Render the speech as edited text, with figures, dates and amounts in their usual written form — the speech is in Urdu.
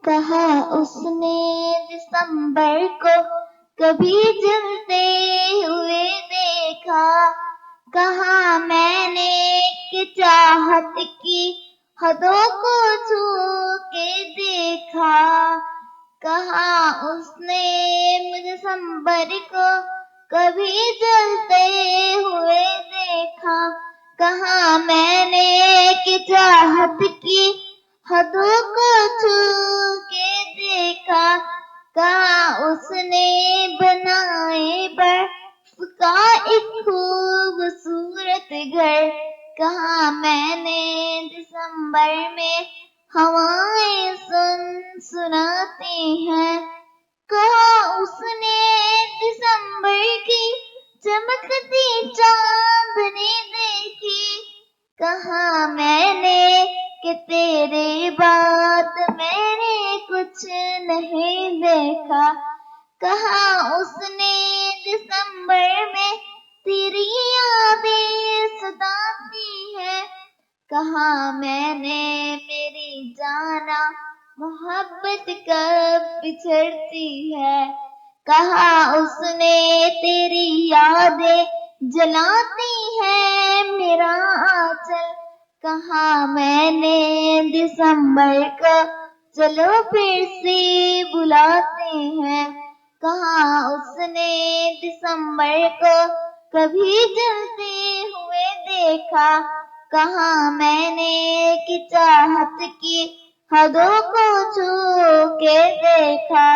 کہا اس نے دسمبر کو کبھی جلتے ہوئے دیکھا، کہا میں نے کہ چاہت کی حدوں کو چھو کے دیکھا، کہا اس نے دسمبر کو کبھی جلتے ہوئے دیکھا، کہا میں نے کہ چاہت کی حدوں کو چھو کے دیکھا، کہا اس نے بنائے برف کا ایک خوبصورت گھر، کہا میں نے دسمبر میں ہوائیں سناتی ہیں، کہا اس نے دسمبر کی چمکتی چاندنی دیکھی، کہا میں نے کہ تیرے بعد میں نے کچھ نہیں دیکھا، کہا اس نے دسمبر میں تیری یادیں ستاتی ہیں، کہا میں نے میری جانا محبت کب بچھڑتی ہے، کہا اس نے تیری یادیں جلاتی ہے میرا آنچل، کہا میں نے دسمبر کو چلو پھر سے بلاتے ہیں، کہا اس نے دسمبر کو کبھی جلتے ہوئے دیکھا، کہا میں نے کہ چاہت کی حدوں کو چھو کے دیکھا۔